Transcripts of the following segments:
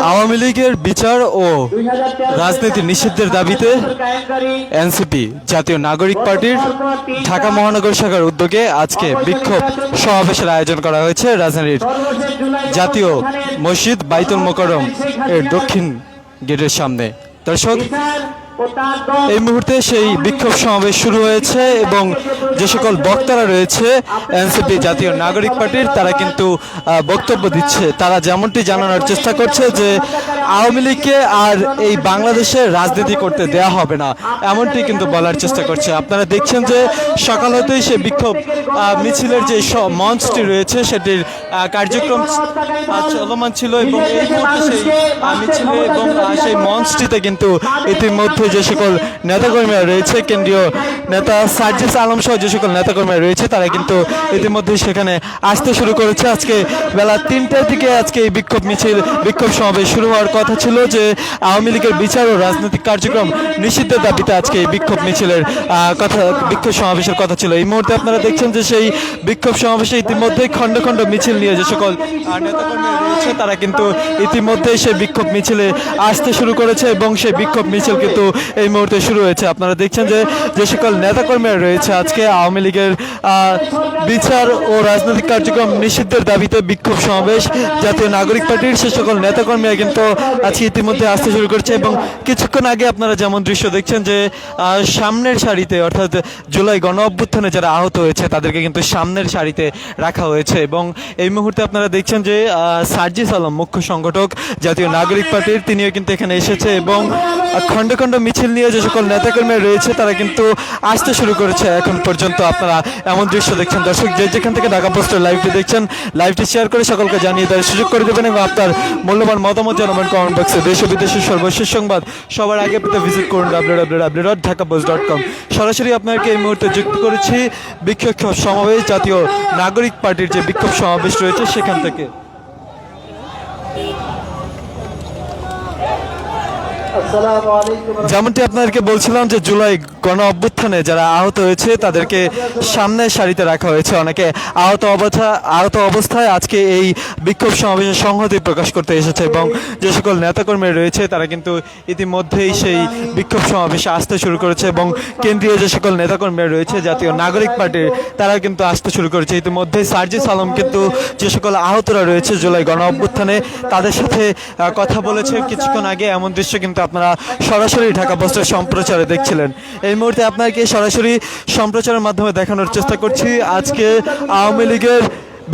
আওয়ামী লীগের বিচার ও রাজনীতি নিষিদ্ধের দাবিতে এনসিপি জাতীয় নাগরিক পার্টির ঢাকা মহানগর শাখার উদ্যোগে আজকে বিক্ষোভ সমাবেশের আয়োজন করা হয়েছে রাজধানীর জাতীয় মসজিদ বাইতুল মোকাররম এর দক্ষিণ গেটের সামনে। দর্শক, এই মুহূর্তে সেই বিক্ষোভ সমাবেশ শুরু হয়েছে এবং যে সকল বক্তারা রয়েছে এনসিপি জাতীয় নাগরিক পার্টির, তারা কিন্তু বক্তব্য দিচ্ছে। তারা যেমনটি জানানোর চেষ্টা করছে যে আওয়ামী লীগকে আর এই বাংলাদেশে রাজনীতি করতে দেয়া হবে না, এমনটি কিন্তু বলার চেষ্টা করছে। আপনারা দেখছেন যে সকাল হতেই সেই বিক্ষোভ মিছিলের যে মঞ্চটি রয়েছে সেটির কার্যক্রম চলমান ছিল এবং এই মুহূর্তে সেই মিছিলে এবং সেই মঞ্চটিতে কিন্তু ইতিমধ্যে যে সকল নেতাকর্মীরা রয়েছে, কেন্দ্রীয় নেতা সার্জিস আলম সহ যে সকল নেতাকর্মীরা রয়েছে, তারা কিন্তু ইতিমধ্যে সেখানে আসতে শুরু করেছে। আজকে বেলা 3টার দিকে আজকে এই বিক্ষোভ সমাবেশ শুরু হওয়ার কথা ছিল, যে আওয়ামী লীগের বিচার ও রাজনৈতিক কার্যক্রম নিষিদ্ধের দাবিতে আজকে এই বিক্ষোভ সমাবেশের কথা ছিল। এই মুহূর্তে আপনারা দেখছেন যে সেই বিক্ষোভ সমাবেশে ইতিমধ্যেই খণ্ড খণ্ড মিছিল নিয়ে যে সকল নেতাকর্মীরা রয়েছে, তারা কিন্তু ইতিমধ্যেই সেই বিক্ষোভ মিছিলে আসতে শুরু করেছে এবং সেই বিক্ষোভ মিছিল কিন্তু এই মুহূর্তে শুরু হয়েছে। আপনারা দেখছেন যে যে সকল নেতাকর্মীরা রয়েছে আজকে আওয়ামী লীগের বিচার ও রাজনৈতিক কার্যক্রম নিষিদ্ধের দাবিতে বিক্ষোভ সমাবেশ জাতীয় নাগরিক পার্টির, সে সকল নেতাকর্মীরা কিন্তু আজকে ইতিমধ্যে আসতে শুরু করছে এবং কিছুক্ষণ আগে আপনারা যেমন দৃশ্য দেখছেন যে সামনের সারিতে, অর্থাৎ জুলাই গণ অভ্যুত্থানে যারা আহত হয়েছে তাদেরকে কিন্তু সামনের সারিতে রাখা হয়েছে এবং এই মুহূর্তে আপনারা দেখছেন যে সার্জিস আলম, মুখ্য সংগঠক জাতীয় নাগরিক পার্টির, তিনিও কিন্তু এখানে এসেছে এবং খণ্ড খণ্ড মিছিল নিয়ে যে সকল নেতাকর্মী রয়েছে তারা কিন্তু আসতে শুরু করেছে এখন পর্যন্ত। আপনারা এমন দৃশ্য দেখছেন। দর্শক, যেখান থেকে ঢাকা পোস্টের লাইভটি দেখছেন, লাইভটি শেয়ার করে সকলকে জানিয়ে দেওয়ার সুযোগ করে দেবেন এবং আপনার মূল্যবান মতামত জানাবেন কমেন্ট বক্সে। দেশ ও বিদেশের সর্বশেষ সংবাদ সবার আগে পেতে ভিজিট করুন www.dhakapost.com। সরাসরি আপনাকে এই মুহূর্তে যুক্ত করেছি বিক্ষোভ সমাবেশ জাতীয় নাগরিক পার্টির যে বিক্ষোভ সমাবেশ রয়েছে সেখান থেকে। যেমনটি আপনাদেরকে বলছিলাম যে জুলাই গণ অভ্যুত্থানে যারা আহত হয়েছে তাদেরকে সামনের সারিতে রাখা হয়েছে। অনেকে আহত অবস্থায় আজকে এই বিক্ষোভ সমাবেশে সংহতি প্রকাশ করতে এসেছে এবং যে সকল নেতাকর্মী রয়েছে তারা কিন্তু ইতিমধ্যেই সেই বিক্ষোভ সমাবেশে আসতে শুরু করেছে এবং কেন্দ্রীয় যে সকল নেতাকর্মীরা রয়েছে জাতীয় নাগরিক পার্টির, তারা কিন্তু আসতে শুরু করেছে। ইতিমধ্যেই সার্জিস আলম কিন্তু যে সকল আহতরা রয়েছে জুলাই গণ অভ্যুত্থানে তাদের সাথে কথা বলেছে কিছুক্ষণ আগে। এমন দৃশ্য কিন্তু আপনারা সরাসরি ঢাকা পোস্টের সম্প্রচারে দেখছিলেন। এই মুহূর্তে আপনাকে সরাসরি সম্প্রচারের মাধ্যমে দেখানোর চেষ্টা করছি আজকে আওয়ামী লীগের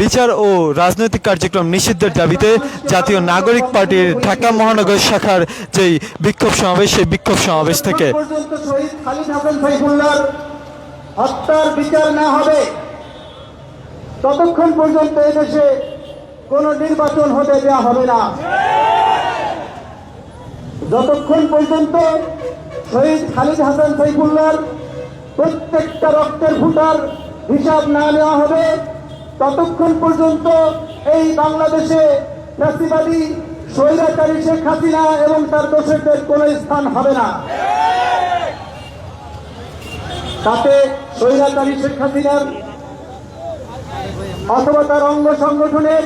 বিচার ও রাজনৈতিক কার্যক্রম নিষিদ্ধের দাবিতে জাতীয় নাগরিক পার্টির ঢাকা মহানগর শাখার যেই বিক্ষোভ সমাবেশ, সেই বিক্ষোভ সমাবেশ থেকে হত্যার বিচার না হবে ততক্ষণ পর্যন্ত এদেশে কোনো নির্বাচন হতে দেওয়া হবে না। যতক্ষণ পর্যন্ত শহীদ খালিদ হাসান সাইফুল্লাহর প্রত্যেকটা রক্তের ফুটার হিসাব না নেওয়া হবে ততক্ষণ পর্যন্ত এই বাংলাদেশে ফ্যাসিবাদী স্বৈরাচারী শেখ হাসিনা এবং তার দোষরদের কোনো স্থান হবে না। তাতে স্বৈরাচারী শেখ হাসিনার অথবা তার অঙ্গ সংগঠনের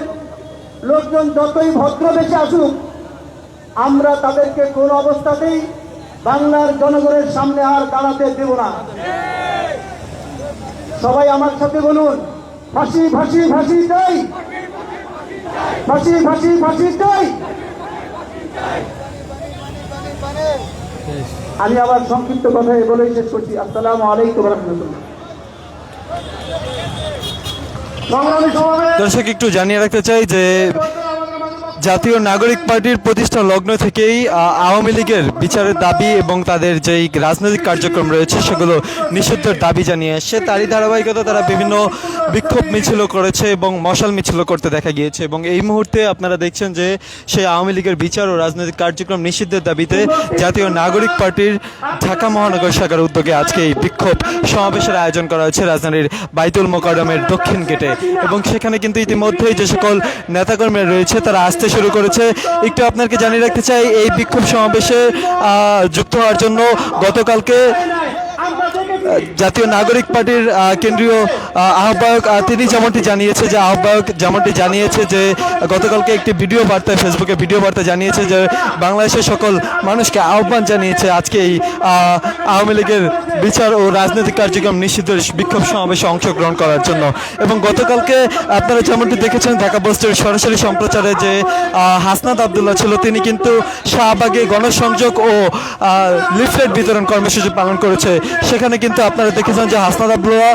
লোকজন যতই ভদ্রবেশে আসুক, আমরা তাদেরকে কোন অবস্থাতেই বাংলার জনগণের সামনে আর দাঁড়াতে দেব না। সবাই আমার সাথে বলুন, ফাঁসি ফাঁসি ফাঁসি চাই, ফাঁসি ফাঁসি ফাঁসি চাই। আমি আবার সংক্ষিপ্ত কথায় বলে শেষ করছি। আসসালামু আলাইকুম ওয়া রাহমাতুল্লাহ। দর্শক, একটু জানিয়ে রাখতে চাই যে জাতীয় নাগরিক পার্টির প্রতিষ্ঠা লগ্ন থেকেই আওয়ামী লীগের বিচারের দাবি এবং তাদের যেই রাজনৈতিক কার্যক্রম রয়েছে সেগুলো নিষিদ্ধের দাবি জানিয়ে আসছে। তারই ধারাবাহিকতা তারা বিভিন্ন বিক্ষোভ মিছিলও করেছে এবং মশাল মিছিলও করতে দেখা গিয়েছে এবং এই মুহূর্তে আপনারা দেখছেন যে সেই আওয়ামী লীগের বিচার ও রাজনৈতিক কার্যক্রম নিষিদ্ধের দাবিতে জাতীয় নাগরিক পার্টির ঢাকা মহানগর শাখার উদ্যোগে আজকে এই বিক্ষোভ সমাবেশের আয়োজন করা হয়েছে রাজধানীর বাইতুল মোকাররমের দক্ষিণ গেটে এবং সেখানে কিন্তু ইতিমধ্যেই যে সকল নেতাকর্মীরা রয়েছে তারা আসতে শুরু করেছে। একটু আপনাকে জানিয়ে রাখতে চাই এই বিক্ষোভ সমাবেশে যুক্ত হওয়ার জন্য গতকালকে জাতীয় নাগরিক পার্টির কেন্দ্রীয় আহ্বায়ক তিনি যেমনটি জানিয়েছে যে আহ্বায়ক যেমনটি জানিয়েছে যে গতকালকে একটি ভিডিও বার্তায় ফেসবুকে ভিডিও বার্তা জানিয়েছে যে বাংলাদেশের সকল মানুষকে আহ্বান জানিয়েছে আজকে এই আওয়ামী লীগের বিচার ও রাজনৈতিক কার্যক্রম নিষিদ্ধের বিক্ষোভ সমাবেশে অংশগ্রহণ করার জন্য। এবং গতকালকে আপনারা যেমনটি দেখেছেন ঢাকা পোস্টের সরাসরি সম্প্রচারে যে হাসনাত আবদুল্লাহ ছিল তিনি কিন্তু শাহবাগে গণসংযোগ ও লিফলেট বিতরণ কর্মসূচি পালন করেছে। সেখানে কিন্তু আপনারা দেখেছেন যে হাসনাত আবদুল্লাহ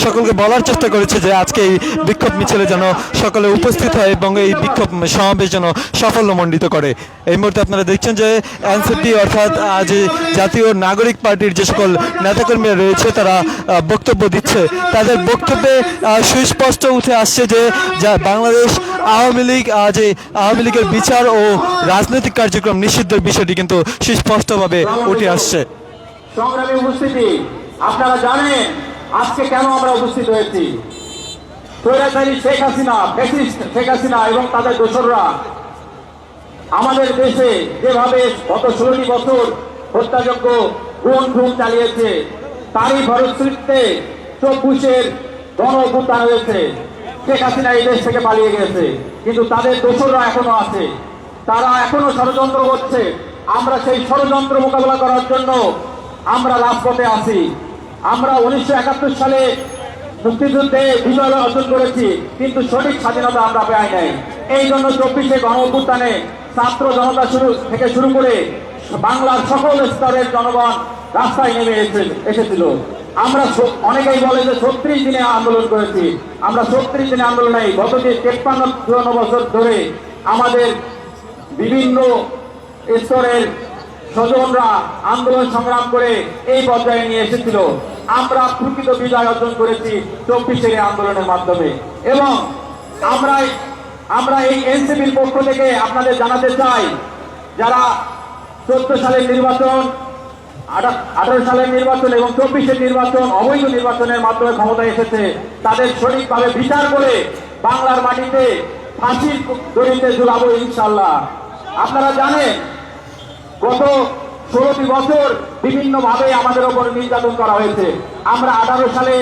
সকলকে বলার চেষ্টা করেছে যে আজকে এই বিক্ষোভ মিছিলে যেন সকলে উপস্থিত হয় এবং এই বিক্ষোভ সমাবেশ যেন সাফল্যমণ্ডিত করে। এই মুহূর্তে আপনারা দেখছেন যে এনসিপি অর্থাৎ যে জাতীয় নাগরিক পার্টির যে সকল নেতাকর্মীরা রয়েছে তারা বক্তব্য দিচ্ছে। তাদের বক্তব্যে সুস্পষ্ট উঠে আসছে যে বাংলাদেশ আওয়ামী লীগের বিচার ও রাজনৈতিক কার্যক্রম নিষিদ্ধের বিষয়টি কিন্তু সুস্পষ্টভাবে উঠে আসছে। সংগ্রামী উপস্থিতি, আপনারা জানেন আজকে কেন আমরা উপস্থিত হয়েছি। স্বৈরাচারী শেখ হাসিনা, ফ্যাসিস্ট শেখ হাসিনা এবং তাদের দোসররা আমাদের দেশে যেভাবে গত 16টি বছর হত্যাযজ্ঞ খুন চালিয়েছে তারই ফলশ্রুতিতে 24-এর গণ-অভ্যুত্থান হয়েছে। শেখ হাসিনা এই দেশ থেকে পালিয়ে গেছে, কিন্তু তাদের দোসররা এখনো আছে, তারা এখনো ষড়যন্ত্র করছে। আমরা সেই ষড়যন্ত্র মোকাবেলা করার জন্য আমরা রাজপথে আছি। আমরা 1971 সালে মুক্তিযুদ্ধে বিজয় অর্জন করেছি, কিন্তু সঠিক স্বাধীনতা আমরা পাই নাই। এই জন্য 24-এ গণ-অভ্যুত্থানে ছাত্র জনতা থেকে শুরু করে বাংলার সকল স্তরের জনগণ রাস্তায় নেমে এসেছিল। আমরা অনেকেই বলে যে 36 দিনে আন্দোলন করেছি। আমরা 36 দিনে আন্দোলন নাই, গত যে 53 বছর ধরে আমাদের বিভিন্ন স্তরের স্বজনরা আন্দোলন সংগ্রাম করে এই পর্যায়ে নিয়ে এসেছিল। আমরা প্রকৃত বিজয় অর্জন করেছি 24-এর আন্দোলনের মাধ্যমে। এবং আমরা এই এনসিপির পক্ষ থেকে আপনাদের জানাতে চাই, যারা 14 সালের নির্বাচন, 18 সালের নির্বাচন এবং 24-এর নির্বাচন অবৈধ নির্বাচনের মাধ্যমে ক্ষমতায় এসেছে, তাদের সঠিকভাবে বিচার করে বাংলার মাটিতে ফাঁসির দড়িতে ঝুলাবো ইনশাল্লাহ। আপনারা জানেন গত 16টি বছর বিভিন্নভাবে আমাদের ওপর নির্যাতন করা হয়েছে। আমরা 18 সালে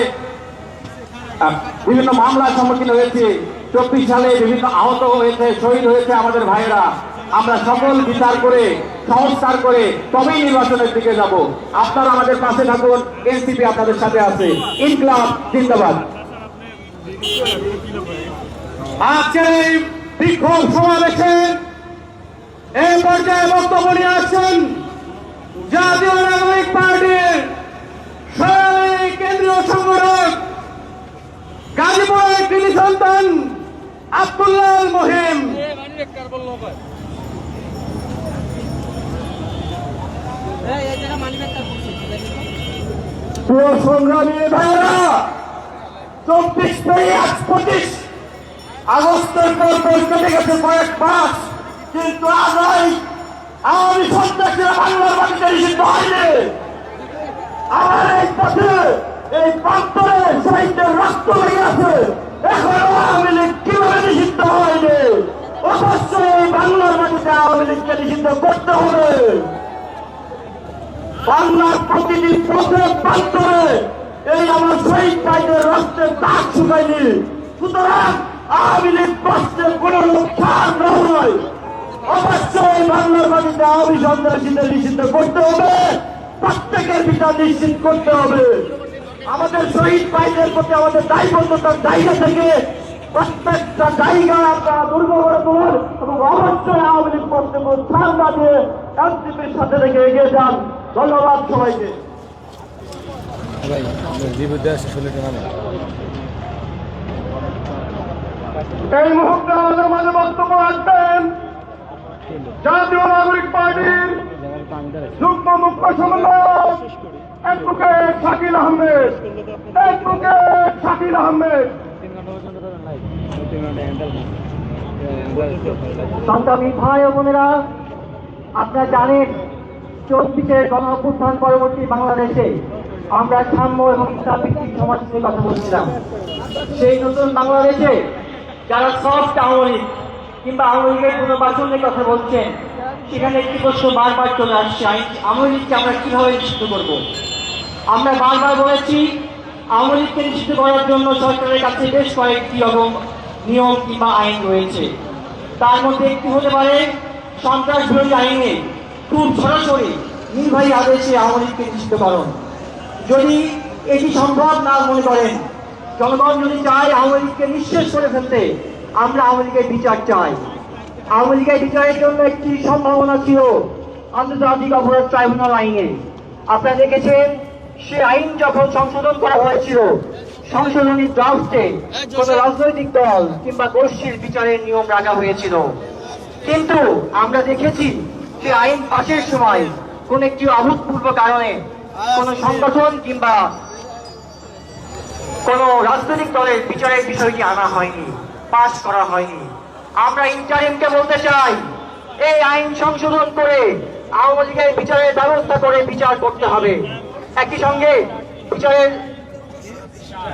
বিভিন্ন মামলার সম্মুখীন হয়েছি, 24 সালে বিভিন্ন আহত হয়েছে, শহীদ হয়েছে আমাদের ভাইয়েরা। আমরা সকল বিচার করে সংস্কার করে তবেই নির্বাচনের দিকে যাব। আপনারা আমাদের পাশে থাকুন, এনসিপি আপনাদের সাথে আছে। ইনকলাব জিন্দাবাদ। আজকের এই বিক্ষোভ সমাবেশে এই পর্যায়ে বক্তব্য নিয়ে আসছেন জাতীয় নাগরিক পার্টির কেন্দ্রীয় সংগঠক গাজীপুরের কৃতি সন্তান আব্দুল্লাহ মহিম। সংগ্রামী ভাইয়েরা, 24 আগস্টের পর কেটে গেছে কয়েক মাস, কিন্তু আজ আওয়ামী সন্ত্রাসীরা বাংলার মাটিতে নিষিদ্ধ হয়নি। আমার এই পথে এই প্রান্তরে শহীদদের রক্ত লেগে আছে, এখন আওয়ামী লীগ কিভাবে নিষিদ্ধ হয়নি? অবশ্যই এই বাংলার মাটিতে আওয়ামী লীগকে নিষিদ্ধ করতে হবে। বাংলার প্রতিটি পথের প্রান্তরে এই আমার শহীদ ভাইদের রক্তের দাগ শুকায়নি। সুতরাং আওয়ামী লীগ প্রশ্নে কোন ছাড় নয়। অবশ্যই বাংলার মাটিতে আওয়ামী সন্ত্রাসীদের নিষিদ্ধ করতে হবে, প্রত্যেকের বিচার নিশ্চিত করতে হবে। আমাদের শহীদ ভাইদের প্রতি আমাদের দায়বদ্ধতার জায়গা থেকে প্রত্যেকটা জায়গা আমরা দুর্গ করে তোলার এবং অবশ্যই আওয়ামী লীগ প্রশ্নে কোনো ছাড় না দিয়ে এনসিপির সাথে থেকে এগিয়ে যান। ধন্যবাদ সবাইকে। এই মুহূর্তে আমাদের মাঝে বক্তব্য রাখবেন জাতীয় নাগরিক পার্টির যুগ্ম মুখ্য সমন্বয়ক অ্যাডভোকেট শাকিল আহমেদ। সংগ্রামী ভাই ও বোনেরা, আপনারা জানেন 24-এর গণ-অভ্যুত্থান পরবর্তী বাংলাদেশে আমরা সাম্য এবং ইসলাম ভিত্তিক সমাজ নিয়ে কথা বলছিলাম। সেই নতুন বাংলাদেশে যারা সফট আওয়ামী লীগ কিংবা আওয়ামী লীগের পুনর্বাসন নিয়ে কথা বলছেন, সেখানে একটি প্রশ্ন বারবার চলে আসছে, আওয়ামী লীগকে আমরা কিভাবে নিষিদ্ধ করব। আমরা বারবার বলেছি আওয়ামী লীগকে নিষিদ্ধ করার জন্য সরকারের কাছে বেশ কয়েকটি রকম নিয়ম কিংবা আইন রয়েছে। তার মধ্যে একটি হতে পারে সন্ত্রাস বিরোধী আইনে খুব সরাসরি নির্বাহী আদেশে আওয়ামী লীগকে নিষিদ্ধকরণ। যদি এটি সম্ভব না মনে করেন, জনগণ যদি চায় আওয়ামী লীগকে নিঃশেষ করে ফেলতে, আমরা আওয়ামী লীগের বিচার চাই। আওয়ামী লীগের বিচারের জন্য একটি সম্ভাবনা ছিল আন্তর্জাতিক অপরাধ ট্রাইব্যুনাল আইনে। আপনারা দেখেছেন সে আইন যখন সংশোধন করা হয়েছিল, সংশোধনী ড্রাফটে কোন রাজনৈতিক দল কিংবা গোষ্ঠীর বিচারের নিয়ম রাখা হয়েছিল। কিন্তু আমরা দেখেছি সে আইন পাশের সময় কোন একটি অভূতপূর্ব কারণে কোন সংগঠন কিংবা কোন রাজনৈতিক দলের বিচারের বিষয়টি আনা হয়নি, পাশ করা হয়নি। আমরা ইন্টারিমকে বলতে চাই, এই আইন সংশোধন করে আওয়ামী লীগের বিচারের ব্যবস্থা করে বিচার করতে হবে। একই সঙ্গে বিচারের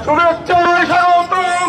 শুভেচ্ছা স্বাগতম।